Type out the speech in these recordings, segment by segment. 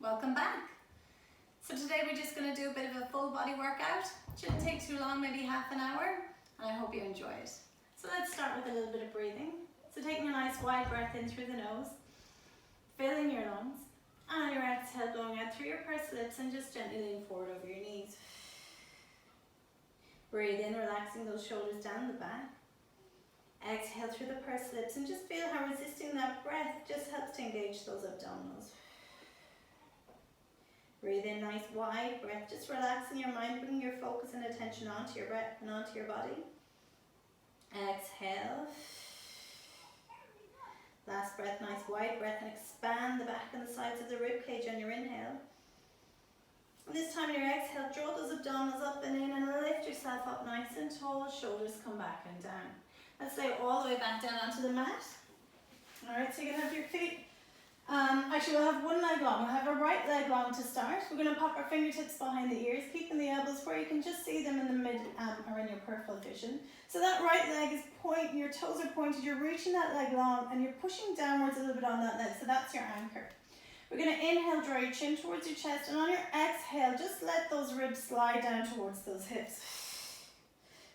Welcome back. So today we're just going to do a bit of a full body workout. Shouldn't take too long, maybe half an hour, and I hope you enjoy it. So let's start with a little bit of breathing. So taking a nice wide breath in through the nose, filling your lungs, and on your exhale going out through your pursed lips and just gently lean forward over your knees. Breathe in, relaxing those shoulders down the back. Exhale through the pursed lips and just feel how resisting that breath just helps to engage those abdominals. Breathe in, nice wide breath, just relaxing your mind, bringing your focus and attention onto your breath and onto your body. Exhale. Last breath, nice wide breath, and expand the back and the sides of the rib cage on your inhale. And this time on your exhale, draw those abdominals up and in and lift yourself up nice and tall, shoulders come back and down. Let's lay all the way back down onto the mat. Alright, so you're going to have your feet, actually we'll have one leg long. We'll have our right leg long to start. We're going to pop our fingertips behind the ears, keeping the elbows where you can just see them in the mid or in your peripheral vision. So that right leg is pointing, your toes are pointed, you're reaching that leg long and you're pushing downwards a little bit on that leg, so that's your anchor. We're going to inhale, draw your chin towards your chest, and on your exhale, just let those ribs slide down towards those hips.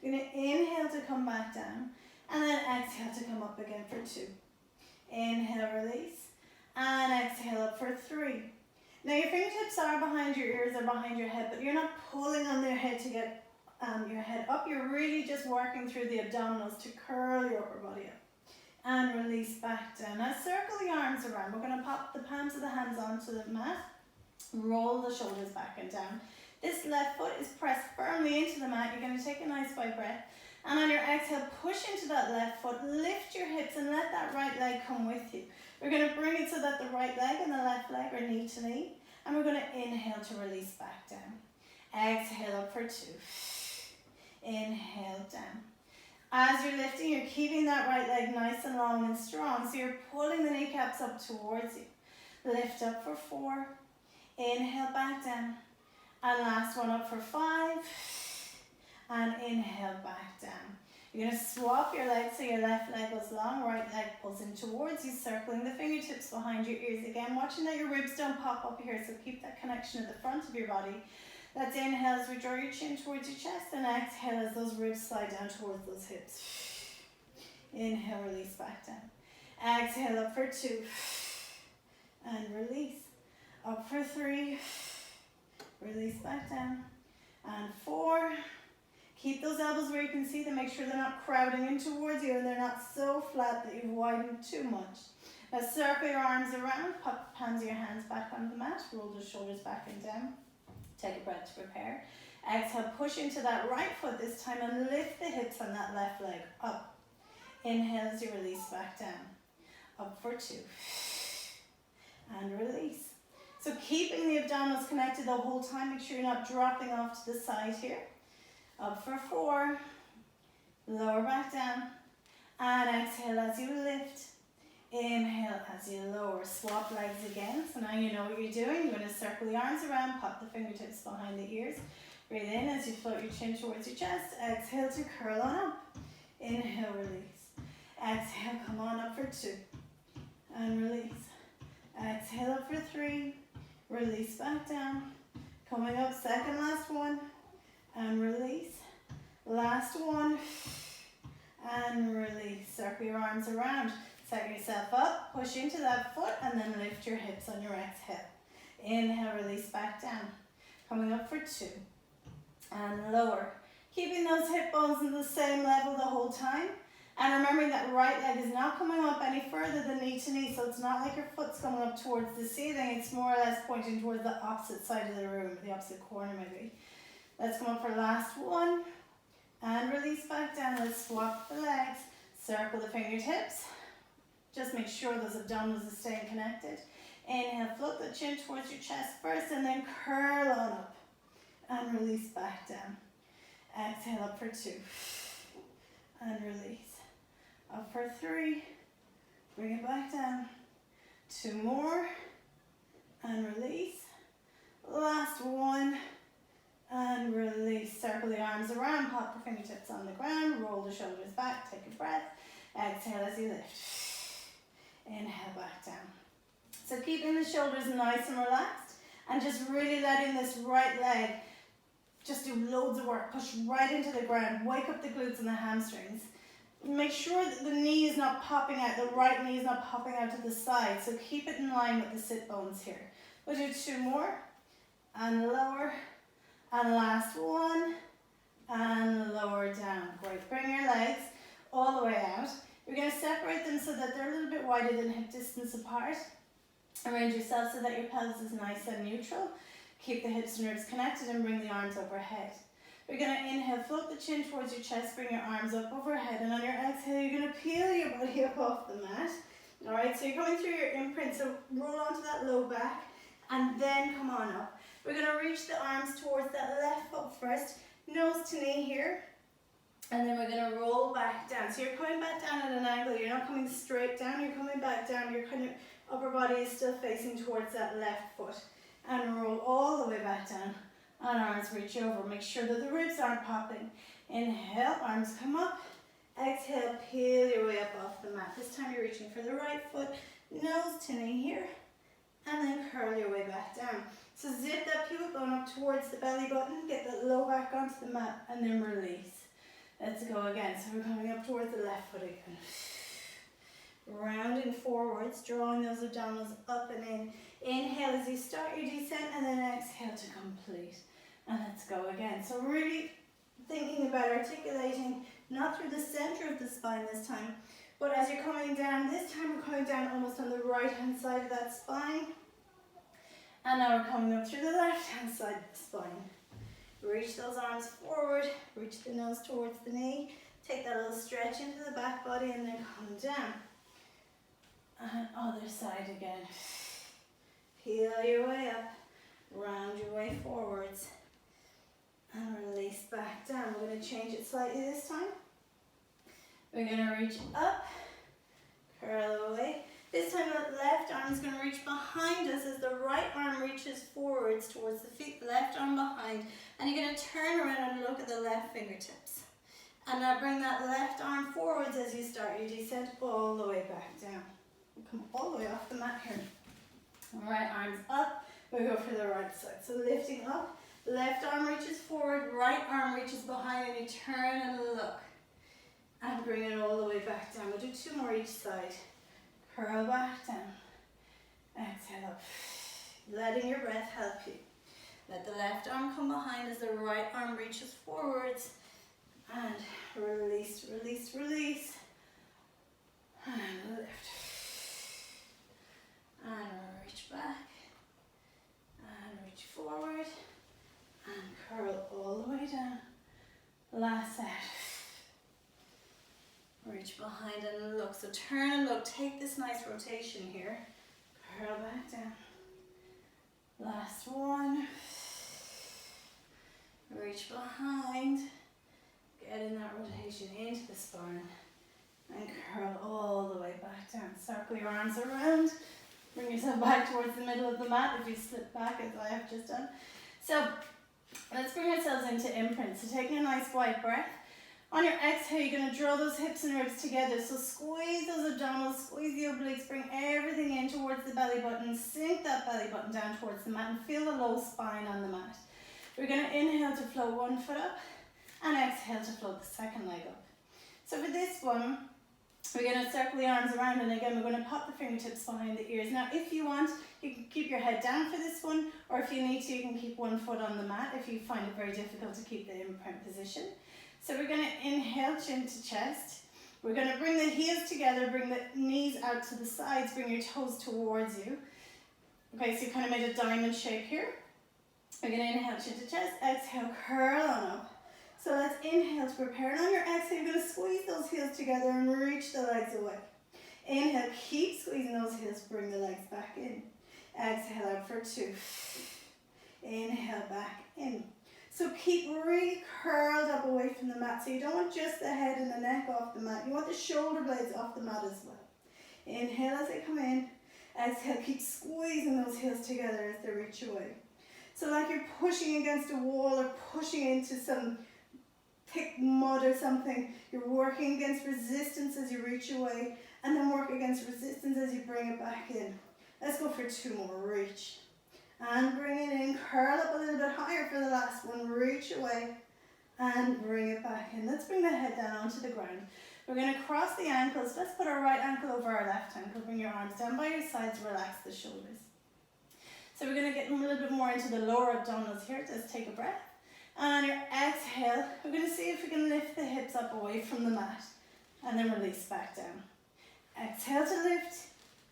You're going to inhale to come back down, and then exhale to come up again for 2. Inhale, release, and exhale up for 3. Now your fingertips are behind your ears or behind your head, but you're not pulling on their head to get your head up. You're really just working through the abdominals to curl your upper body up. And release back down. Now circle the arms around. We're going to pop the palms of the hands onto the mat. Roll the shoulders back and down. This left foot is pressed firmly into the mat. You're going to take a nice wide breath. And on your exhale, push into that left foot. Lift your hips and let that right leg come with you. We're going to bring it so that the right leg and the left leg are knee to knee. And we're going to inhale to release back down. Exhale up for 2. Inhale down. As you're lifting, you're keeping that right leg nice and long and strong. So you're pulling the kneecaps up towards you. Lift up for 4. Inhale back down. And last one up for 5. And inhale back down. You're going to swap your legs so your left leg goes long, right leg pulls in towards you, circling the fingertips behind your ears again, watching that your ribs don't pop up here, so keep that connection at the front of your body. Let's inhale as we draw your chin towards your chest, and exhale as those ribs slide down towards those hips. Inhale, release back down. Exhale up for 2. And release. Up for 3. Release back down. And 4. Keep those elbows where you can see them. Make sure they're not crowding in towards you and they're not so flat that you've widened too much. Now circle your arms around. Pop the palms of your hands back on the mat. Roll the shoulders back and down. Take a breath to prepare. Exhale, push into that right foot this time and lift the hips on that left leg up. Inhale as you release back down. Up for 2. And release. So keeping the abdominals connected the whole time. Make sure you're not dropping off to the side here. Up for 4. Lower back down. And exhale as you lift. Inhale as you lower. Swap legs again. So now you know what you're doing. You're going to circle the arms around, pop the fingertips behind the ears. Breathe in as you float your chin towards your chest. Exhale to curl on up. Inhale, release. Exhale, come on up for 2. And release. Exhale up for 3. Release back down. Coming up, second last one. And release. Last one. And release. Circle your arms around. Set yourself up, push into that foot, and then lift your hips on your exhale. Inhale, release back down. Coming up for 2. And lower. Keeping those hip bones in the same level the whole time. And remembering that right leg is not coming up any further than knee to knee, so it's not like your foot's coming up towards the ceiling. It's more or less pointing towards the opposite side of the room, the opposite corner maybe. Let's come up for last one. And release back down. Let's swap the legs. Circle the fingertips. Just make sure those abdominals are staying connected. Inhale, float the chin towards your chest first and then curl on up. And release back down. Exhale up for 2. And release. Up for 3. Bring it back down. 2 more. And release. Last one. And release. Circle the arms around. Pop the fingertips on the ground. Roll the shoulders back. Take a breath. Exhale as you lift. Inhale back down. So keeping the shoulders nice and relaxed. And just really letting this right leg just do loads of work. Push right into the ground. Wake up the glutes and the hamstrings. Make sure that the knee is not popping out, the right knee is not popping out to the side. So keep it in line with the sit bones here. We'll do 2 more. And lower. And last one. And lower down. Great. Bring your legs all the way out. We're going to separate them so that they're a little bit wider than hip distance apart. Arrange yourself so that your pelvis is nice and neutral. Keep the hips and ribs connected and bring the arms overhead. We're going to inhale, float the chin towards your chest, bring your arms up overhead, and on your exhale, you're going to peel your body up off the mat. Alright, so you're coming through your imprint, so roll onto that low back, and then come on up. We're going to reach the arms towards that left foot first, nose to knee here, and then we're going to roll back down. So you're coming back down at an angle, you're not coming straight down, you're coming back down, your kind of upper body is still facing towards that left foot. And roll all the way back down. And arms reach over. Make sure that the ribs aren't popping. Inhale, arms come up. Exhale, peel your way up off the mat. This time you're reaching for the right foot, nose to knee here. And then curl your way back down. So zip that pubic bone up towards the belly button. Get that low back onto the mat and then release. Let's go again. So we're coming up towards the left foot again. Rounding forwards, drawing those abdominals up and in. Inhale as you start your descent and then exhale to complete. And let's go again. So really thinking about articulating not through the center of the spine this time, but as you're coming down, this time we're coming down almost on the right hand side of that spine. And now we're coming up through the left hand side of the spine. Reach those arms forward, reach the nose towards the knee, take that little stretch into the back body and then come down. And other side again. Peel your way up, round your way forwards, and release back down. We're going to change it slightly this time. We're going to reach up, curl away. This time the left arm is going to reach behind us as the right arm reaches forwards towards the feet, left arm behind. And you're going to turn around and look at the left fingertips. And now bring that left arm forwards as you start your descent all the way back down. Come all the way off the mat here. Right arms up, we go for the right side. So lifting up, left arm reaches forward, right arm reaches behind, and you turn and look. And bring it all the way back down. We'll do 2 more each side. Curl back down. Exhale up. Letting your breath help you. Let the left arm come behind as the right arm reaches forwards. And release, release, release. And lift. And reach back, and reach forward, and curl all the way down. Last set. Reach behind and look. So turn and look. Take this nice rotation here. Curl back down. Last one. Reach behind. Get in that rotation into the spine. And curl all the way back down. Circle your arms around. Bring yourself back towards the middle of the mat if you slip back as I have just done. So let's bring ourselves into imprint. So taking a nice wide breath. On your exhale, you're going to draw those hips and ribs together. So squeeze those abdominals, squeeze the obliques, bring everything in towards the belly button. Sink that belly button down towards the mat and feel the low spine on the mat. We're going to inhale to float one foot up and exhale to float the second leg up. So for this one, we're going to circle the arms around, and again we're going to pop the fingertips behind the ears. Now if you want, you can keep your head down for this one, or if you need to, you can keep one foot on the mat if you find it very difficult to keep the imprint position. So we're going to inhale, chin to chest. We're going to bring the heels together, bring the knees out to the sides, bring your toes towards you. Okay, so you kind of made a diamond shape here. We're going to inhale, chin to chest, exhale, curl on up. So let's inhale to prepare, and on your exhale, you're going to squeeze those heels together and reach the legs away. Inhale, keep squeezing those heels, bring the legs back in. Exhale out for 2. Inhale, back in. So keep really curled up away from the mat. So you don't want just the head and the neck off the mat. You want the shoulder blades off the mat as well. Inhale as they come in. Exhale, keep squeezing those heels together as they reach away. So like you're pushing against a wall or pushing into some thick mud or something. You're working against resistance as you reach away, and then work against resistance as you bring it back in. Let's go for 2 more. Reach And bring it in, curl up a little bit higher for the last one. Reach away and bring it back in. Let's bring the head down onto the ground. We're going to cross the ankles. Let's put our right ankle over our left ankle. Bring your arms down by your sides, relax the shoulders. So we're going to get a little bit more into the lower abdominals here. Just take a breath. And on your exhale, we're going to see if we can lift the hips up away from the mat. And then release back down. Exhale to lift,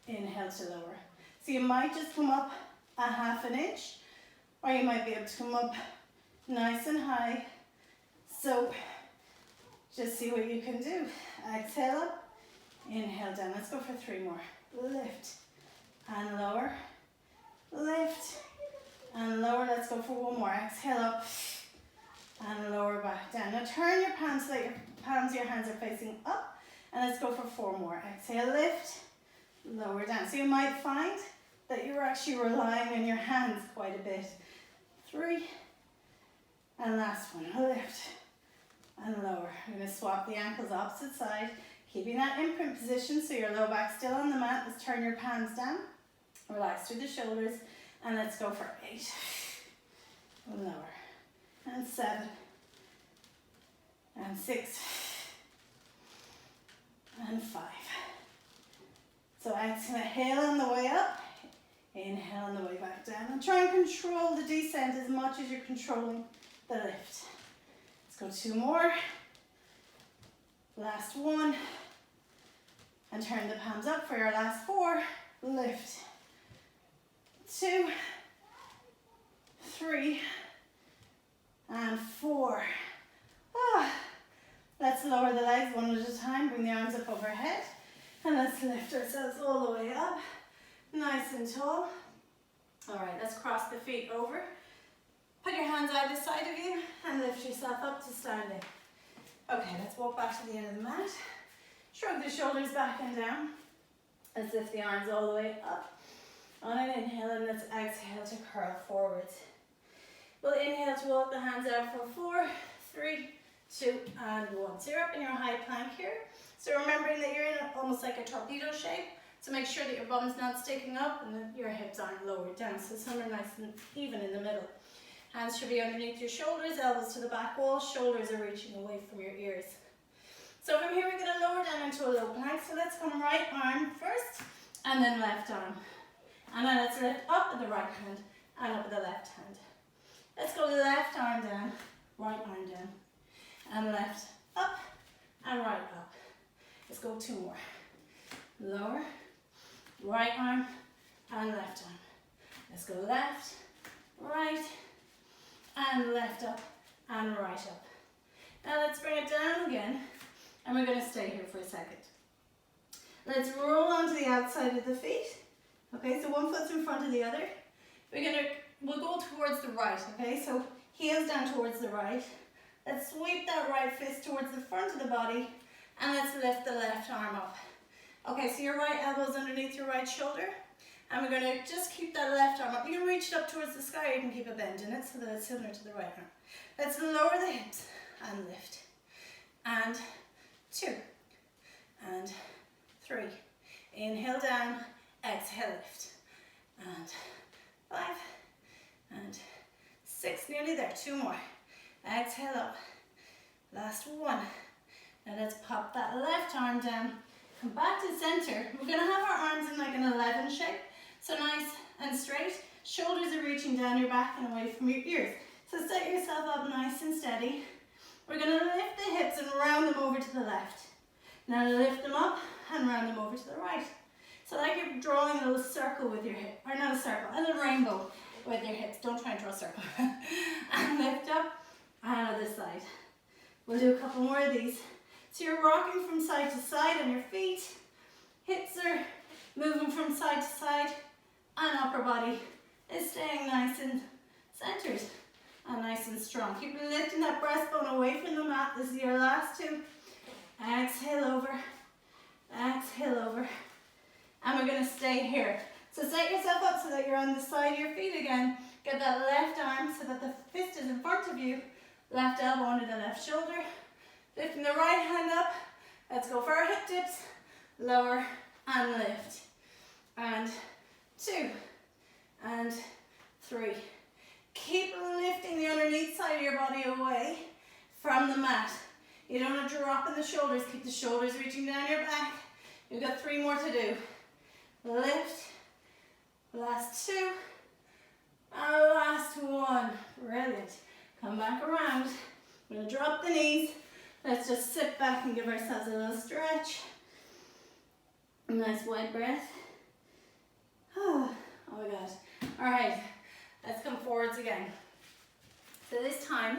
inhale to lower. So you might just come up a half an inch, or you might be able to come up nice and high. So just see what you can do. Exhale up, inhale down. Let's go for 3 more. Lift and lower, lift and lower. Let's go for 1 more. Exhale up and lower back down. Now turn your palms so that your palms of your hands are facing up, and let's go for 4 more. Exhale, lift, lower down. So you might find that you're actually relying on your hands quite a bit. 3, and last one. Lift and lower. I'm going to swap the ankles opposite side, keeping that imprint position so your low back still on the mat. Let's turn your palms down, relax through the shoulders, and let's go for 8. Lower, and 7, and 6, and 5. So exhale on the way up, inhale on the way back down, and try and control the descent as much as you're controlling the lift. Let's go 2 more. Last one. And turn the palms up for your last 4. Lift. 2, 3, and 4. Let's lower the legs one at a time. Bring the arms up overhead. And let's lift ourselves all the way up. Nice and tall. All right, let's cross the feet over. Put your hands either side of you and lift yourself up to standing. Okay, let's walk back to the end of the mat. Shrug the shoulders back and down. Let's lift the arms all the way up. On an inhale, and let's exhale to curl forwards. We'll inhale to walk the hands out for 4, 3, 2, and 1. So you're up in your high plank here. So remembering that you're in almost like a torpedo shape. So make sure that your bum's not sticking up and that your hips aren't lowered down. So some are nice and even in the middle. Hands should be underneath your shoulders, elbows to the back wall, shoulders are reaching away from your ears. So from here we're going to lower down into a low plank. So let's come right arm first and then left arm. And then let's lift up with the right hand and up with the left hand. Let's go left arm down, right arm down, and left up and right up. Let's go 2 more. Lower, right arm and left arm. Let's go left, right, and left up and right up. Now let's bring it down again, and we're going to stay here for a second. Let's roll onto the outside of the feet. Okay, so one foot's in front of the other. We'll go towards the right, okay? So heels down towards the right. Let's sweep that right fist towards the front of the body, and let's lift the left arm up. Okay, so your right elbow's underneath your right shoulder, and we're going to just keep that left arm up. You can reach it up towards the sky, or you can keep a bend in it so that it's similar to the right arm. Let's lower the hips and lift. And 2, and 3. Inhale down, exhale lift. And 5, and 6, nearly there. 2 more. Exhale up. Last 1. Now let's pop that left arm down. Come back to center. We're going to have our arms in like an 11 shape. So nice and straight. Shoulders are reaching down your back and away from your ears. So set yourself up nice and steady. We're going to lift the hips and round them over to the left. Now lift them up and round them over to the right. So like you're drawing a little circle with your hip, or not a circle, a little rainbow with your hips. Don't try and draw a circle. And lift up and other side. We'll do a couple more of these. So you're rocking from side to side on your feet. Hips are moving from side to side, and upper body is staying nice and centered and nice and strong. Keep lifting that breastbone away from the mat. This is your last 2. Exhale over, exhale over. And we're going to stay here. So set yourself up so that you're on the side of your feet again. Get that left arm so that the fist is in front of you. Left elbow under the left shoulder. Lifting the right hand up. Let's go for our hip dips. Lower and lift. And 2. And the mat. You don't want to drop in the shoulders. Keep the shoulders reaching down your back. You've got 3 more to do. Lift. Last 2. And last 1. Brilliant. Come back around. I'm going to drop the knees. Let's just sit back and give ourselves a little stretch. Nice wide breath. Oh my God. All right, let's come forwards again. So this time,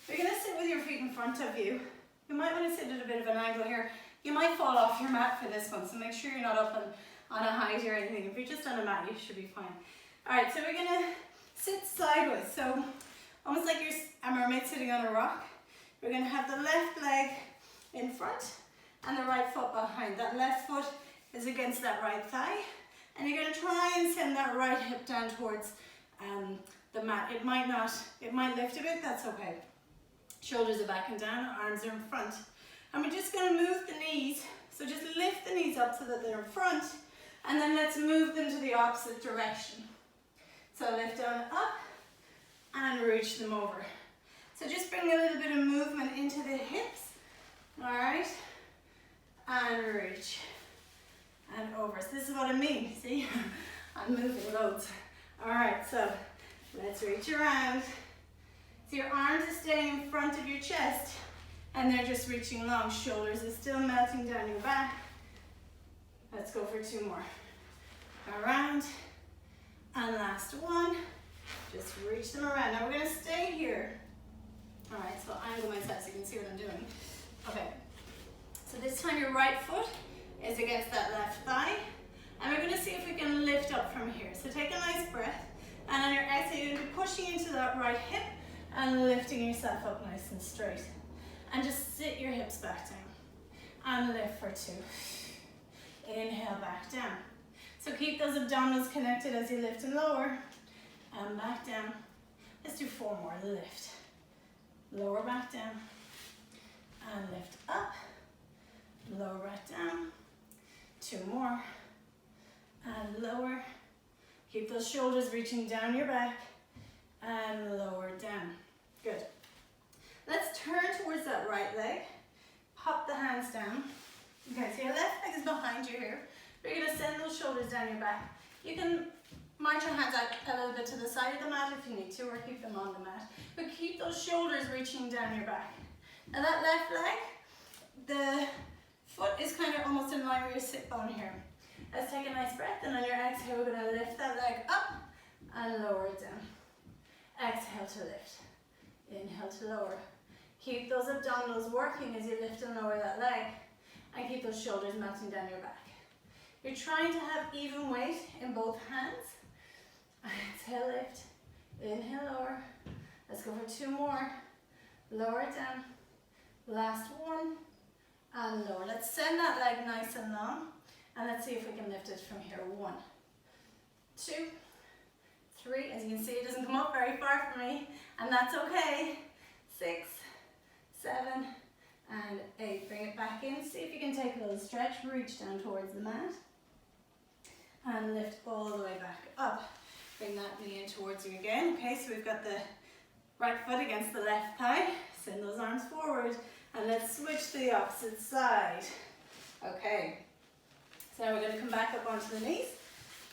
you're going to sit with your feet in front of you. You might want to sit at a bit of an angle here. You might fall off your mat for this one, so make sure you're not up on a height or anything. If you're just on a mat, you should be fine. All right, so we're going to sit sideways. So almost like you're a mermaid sitting on a rock. We're going to have the left leg in front and the right foot behind. That left foot is against that right thigh. And you're going to try and send that right hip down towards the mat. It might lift a bit, that's okay. Shoulders are back and down, arms are in front. And we're just going to move the knees. So just lift the knees up so that they're in front. And then let's move them to the opposite direction. So lift them up and reach them over. So just bring a little bit of movement into the hips. All right. And reach. And over. So this is what I mean, see? I'm moving loads. All right, so let's reach around. So your arms are staying in front of your chest and they're just reaching long. Shoulders are still melting down your back. Let's go for 2 more. Around. And last 1. Just reach them around. Now we're going to stay here. All right, so I'll angle myself so you can see what I'm doing. Okay, so this time your right foot is against that left thigh. And we're going to see if we can lift up from here. So take a nice breath. And on your exhale, you're going to be pushing into that right hip and lifting yourself up nice and straight. And just sit your hips back down. And lift for 2. Inhale, back down. So keep those abdominals connected as you lift and lower. And back down. Let's do 4 more. Lift. Lower back down. And lift up. Lower back down. 2 more. And lower. Keep those shoulders reaching down your back. And lower down. Good. Let's turn towards that right leg. Pop the hands down. Okay, so your left leg is behind you here. You're going to send those shoulders down your back. You can march your hands out a little bit to the side of the mat if you need to, or keep them on the mat. But keep those shoulders reaching down your back. Now that left leg, the foot is kind of almost in line with your sit bone here. Let's take a nice breath, and on your exhale, we're going to lift that leg up and lower it down. Exhale to lift. Inhale to lower. Keep those abdominals working as you lift and lower that leg, and keep those shoulders melting down your back. You're trying to have even weight in both hands. Exhale, lift. Inhale, lower. Let's go for 2 more. Lower it down. Last 1. And lower. Let's send that leg nice and long. And let's see if we can lift it from here. 1, 2, 3. As you can see, it doesn't come up very far from me. And that's okay. 6, 7, and 8. Bring it back in. See if you can take a little stretch. Reach down towards the mat. And lift all the way back up. Bring that knee in towards you again. Okay, so we've got the right foot against the left thigh. Send those arms forward. And let's switch to the opposite side. Okay. So now we're going to come back up onto the knees.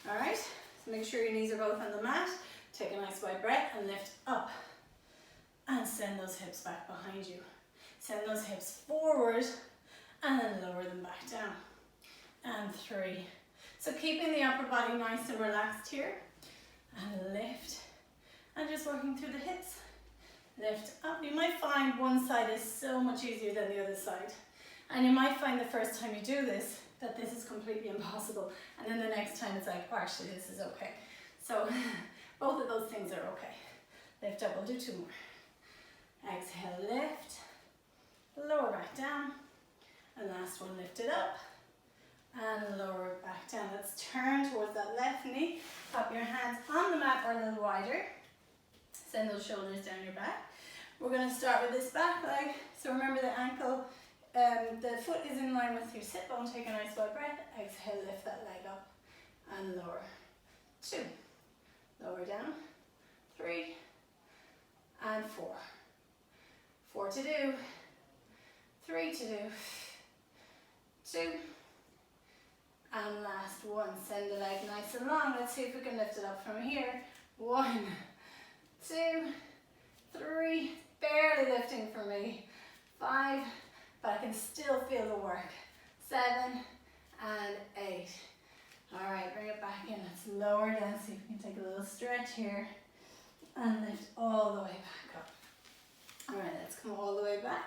All right. So make sure your knees are both on the mat. Take a nice wide breath and lift up. And send those hips back behind you. Send those hips forward and then lower them back down. And 3. So keeping the upper body nice and relaxed here. And lift. And just working through the hips. Lift up. You might find one side is so much easier than the other side. And you might find the first time you do this that this is completely impossible. And then the next time it's like, oh, actually this is okay. So both of those things are okay. Lift up. We'll do 2 more. Exhale, lift. Lower back down. And last one, lift it up. And lower it back down. Let's turn towards that left knee. Pop your hands on the mat or a little wider. Send those shoulders down your back. We're going to start with this back leg. So remember the ankle, the foot is in line with your sit bone. Take a nice wide breath. Exhale, lift that leg up and lower. 2. Lower down. 3. And 4. 4 to do, 3 to do, 2, and last one. Send the leg nice and long. Let's see if we can lift it up from here. 1, 2, 3, barely lifting for me. 5, but I can still feel the work. 7 and 8. All right, bring it back in. Let's lower down, see if we can take a little stretch here and lift all the way back up. All right, let's come all the way back.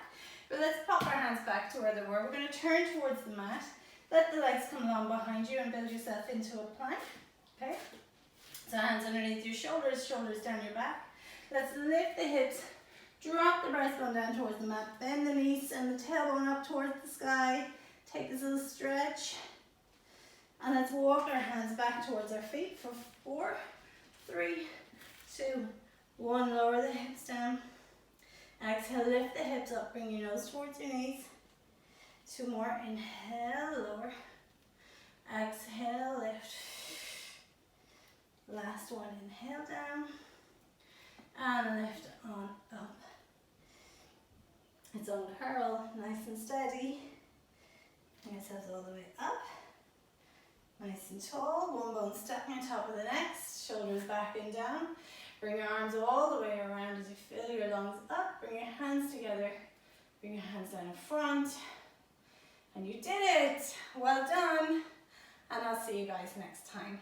But let's pop our hands back to where they were. We're going to turn towards the mat. Let the legs come along behind you and build yourself into a plank. Okay? So hands underneath your shoulders, shoulders down your back. Let's lift the hips, drop the breastbone down towards the mat, bend the knees and the tailbone up towards the sky. Take this little stretch. And let's walk our hands back towards our feet for 4, 3, 2, 1. Lower the hips down. Exhale, lift the hips up, bring your nose towards your knees. 2 more, inhale, lower. Exhale, lift. Last one, inhale down. And lift on up. It's on curl, nice and steady. Bring yourselves all the way up. Nice and tall, one bone stacking on top of the next, shoulders back and down. Bring your arms all the way around as you fill your lungs up. Bring your hands together. Bring your hands down in front. And you did it. Well done. And I'll see you guys next time.